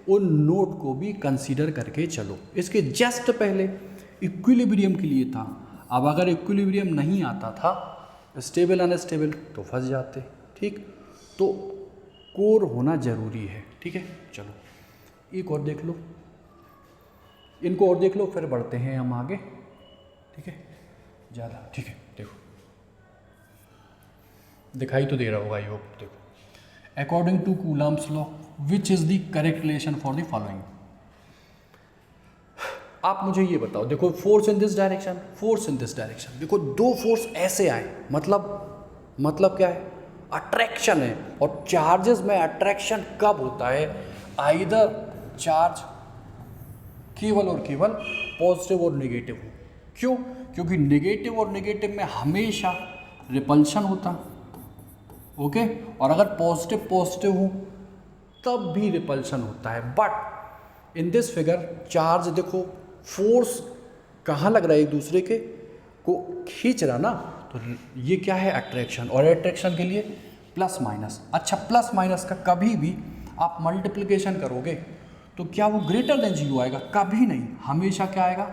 उन नोट को भी कंसीडर करके चलो। इसके जस्ट पहले इक्विलिब्रियम के लिए था, अब अगर इक्विलिब्रियम नहीं आता था, स्टेबल अनस्टेबल, तो फंस जाते, ठीक। तो कोर होना ज़रूरी है, ठीक है। चलो एक और देख लो, इनको और देख लो, फिर बढ़ते हैं हम आगे, ठीक है। ज़्यादा ठीक है, देखो दिखाई तो दे रहा होगा, यो देखो, according to coulomb's law which is the correct relation for the following. आप मुझे ये बताओ, देखो force in this direction, force in this direction, देखो दो फोर्स ऐसे आए, मतलब क्या है, अट्रैक्शन है। और चार्जेस में अट्रैक्शन कब होता है, आइदर चार्ज केवल और केवल पॉजिटिव और नेगेटिव हो। क्यों? क्योंकि नेगेटिव और नेगेटिव में हमेशा रिपल्शन होता, ओके। और अगर पॉजिटिव पॉजिटिव हो तब भी रिपल्शन होता है। But in this figure charge देखो, फोर्स कहाँ लग रहा है, एक दूसरे के को खींच रहा ना, तो ये क्या है, अट्रैक्शन। और अट्रैक्शन के लिए प्लस माइनस। अच्छा, प्लस माइनस का कभी भी आप मल्टीप्लिकेशन करोगे तो क्या वो ग्रेटर देन जीरो आएगा? कभी नहीं, हमेशा क्या आएगा,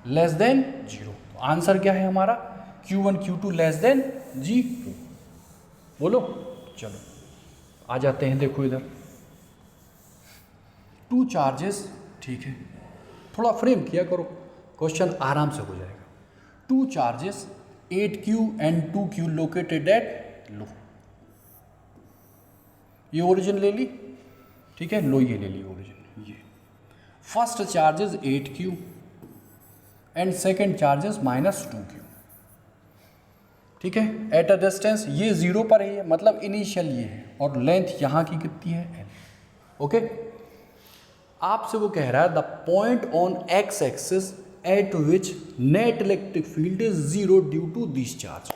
लेस देन जीरो। तो आंसर क्या है हमारा, Q1 Q2 less than G2। बोलो, चलो आ जाते हैं, देखो इधर टू चार्जेस, ठीक है, थोड़ा फ्रेम किया करो, क्वेश्चन आराम से हो जाएगा। Two charges 8Q and 2Q located at low, ये ओरिजिन ले ली, ठीक है, लो ये ले ली ओरिजिन। ये first charges 8Q and second charges -2Q, ठीक है, एट अ डिस्टेंस, ये जीरो पर है, मतलब इनिशियल ये है, और लेंथ यहाँ की कितनी है, L, ओके। आपसे वो कह रहा है the point on x axis at which net electric field is zero due to this charge.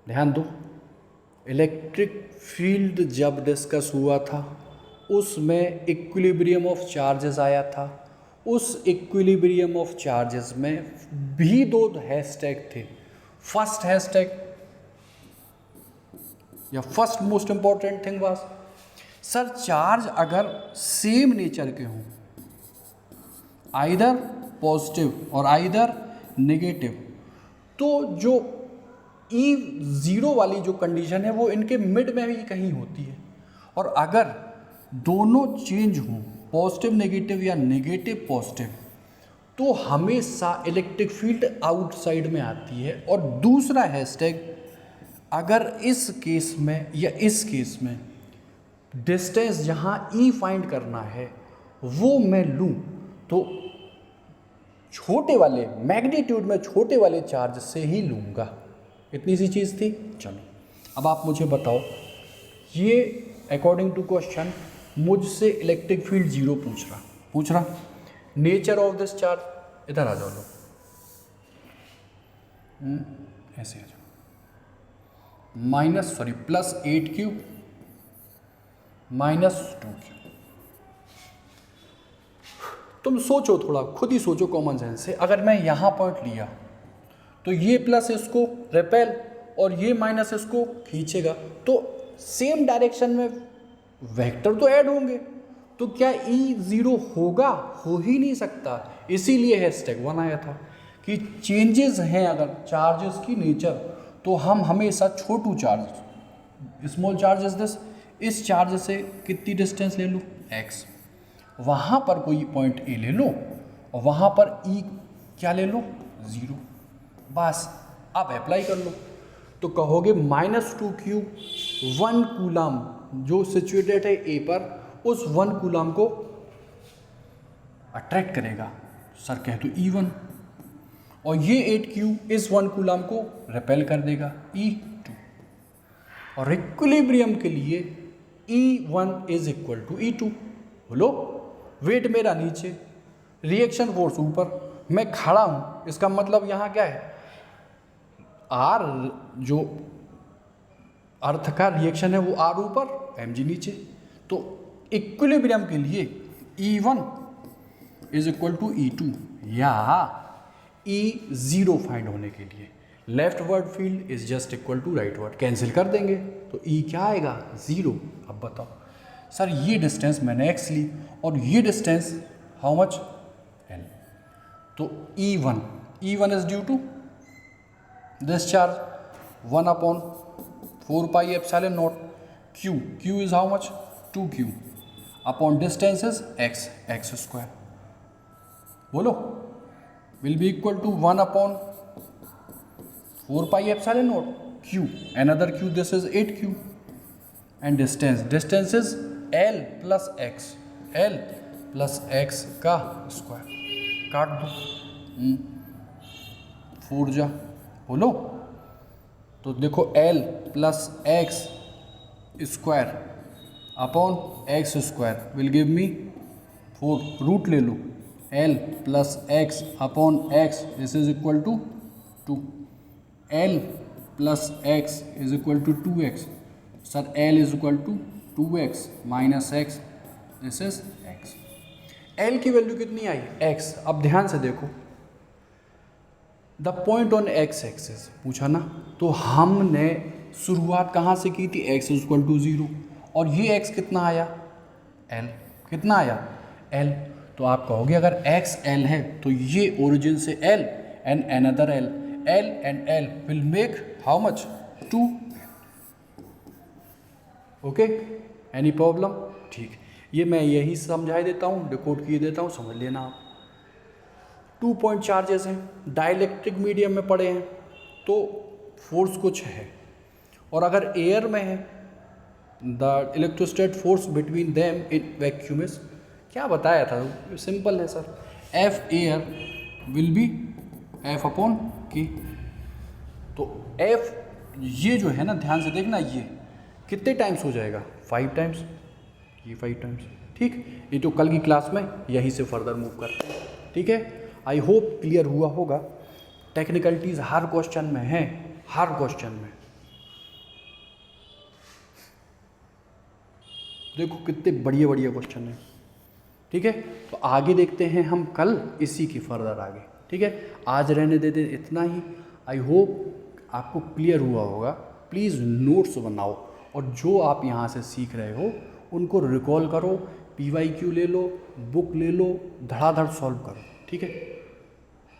ध्यान दो, इलेक्ट्रिक फील्ड जब डिस्कस हुआ था उसमें इक्विलिब्रियम ऑफ चार्जेस आया था। उस इक्विलिब्रियम ऑफ चार्जेस में भी दो हैशटैग थे। फर्स्ट हैशटैग या first most important thing was, sir charge अगर सेम नेचर के हों, आइदर पॉजिटिव और आइदर नेगेटिव, तो जो E0 वाली जो कंडीशन है वो इनके मिड में भी कहीं होती है। और अगर दोनों चेंज हों, पॉजिटिव नेगेटिव या नेगेटिव पॉजिटिव, तो हमेशा इलेक्ट्रिक फील्ड आउटसाइड में आती है। और दूसरा हैशटैग, अगर इस केस में या इस केस में डिस्टेंस जहाँ E फाइंड करना है वो मैं लूँ तो छोटे वाले मैग्नीट्यूड में छोटे वाले चार्ज से ही लूँगा। इतनी सी चीज़ थी। चलो अब आप मुझे बताओ, ये अकॉर्डिंग टू क्वेश्चन मुझसे इलेक्ट्रिक फील्ड जीरो पूछ रहा, नेचर ऑफ दिस चार्ज, इधर आ जाओ लो, ऐसे आ जाओ, प्लस 8Q -2Q। तुम सोचो, थोड़ा खुद ही सोचो कॉमन सेंस से, अगर मैं यहाँ पॉइंट लिया तो ये प्लस इसको रिपेल और ये माइनस इसको खींचेगा, तो सेम डायरेक्शन में वेक्टर तो ऐड होंगे, तो क्या E0 होगा? हो ही नहीं सकता। इसीलिए हैशटैग 1 आया था कि चेंजेस हैं अगर चार्जेस की नेचर, तो हम हमेशा छोटू charge, small charge is this, इस चार्ज से कितनी डिस्टेंस ले लो, x, वहाँ पर कोई पॉइंट A ले लो और वहाँ पर E क्या ले लो, 0, बस। अब अप्लाई कर लो तो कहोगे -2Q 1 कूलम जो सिचुएटेड है A पर, उस 1 कूलम को अट्रैक्ट करेगा, सर कह दो E1, और ये 8Q इस 1 कूलम को रिपेल कर देगा, E2। और इक्विलिब्रियम के लिए E1 is equal to E2। बोलो, वेट मेरा नीचे, रिएक्शन फोर्स ऊपर, मैं खड़ा हूँ, इसका मतलब यहाँ क्या है, R जो अर्थ का रिएक्शन है वो R ऊपर mg नीचे। तो इक्विलिब्रियम के लिए E1 is equal to E2 या E0 फाइंड होने के लिए leftward field is just equal to rightward, cancel कर देंगे तो E क्या आएगा 0। अब बताओ सर ये डिस्टेंस मैंने x ली और ये डिस्टेंस हाउ मच l, तो E1 is due to discharge 1/4 pi epsilon naught q is how much 2q upon distance is x square, बोलो will be equal to 1/4 pi epsilon naught q, another q, this is 8q, and distance is l plus x का square, काट दो 4 जा, बोलो तो देखो l plus x square upon x square will give me 4, root ले लो l plus x upon x this is equal to 2, l plus x is equal to 2x, sir l is equal to 2x minus x this is x, l की वैल्यू कितनी आई x। अब ध्यान से देखो the point on x axis पूछा ना, तो हमने शुरुआत कहाँ से की थी x इज इक्वल टू 0 और ये x कितना आया l, कितना आया l, तो आप कहोगे अगर x l है तो ये ओरिजिन से l and another l and l will make how much 2, okay any problem, ठीक। ये मैं यही समझाई देता हूँ, डिकोड किए देता हूँ, समझ लेना आप। 2 पॉइंट चार्जेस हैं, डाइलेक्ट्रिक मीडियम में पड़े हैं तो फोर्स कुछ है, और अगर एयर में है the electrostatic force between them in vacuum is, क्या बताया था, सिंपल है sir, F air will be F upon की, तो एफ ये जो है ना ध्यान से देखना, ये कितने टाइम्स हो जाएगा 5 टाइम्स, ये 5 टाइम्स, ठीक। ये तो कल की क्लास में यहीं से फर्दर मूव करते हैं, ठीक है। आई होप क्लियर हुआ होगा। टेक्निकलिटीज़ हर क्वेश्चन में हैं, हर क्वेश्चन में देखो कितने बढ़िया बढ़िया क्वेश्चन हैं, ठीक है। तो आगे देखते हैं हम कल इसी की फर्दर आगे, ठीक है। आज रहने देते इतना ही। आई होप आपको क्लियर हुआ होगा। प्लीज़ नोट्स बनाओ और जो आप यहाँ से सीख रहे हो उनको रिकॉल करो, PYQ ले लो, बुक ले लो, धड़ाधड़ सॉल्व करो, ठीक है।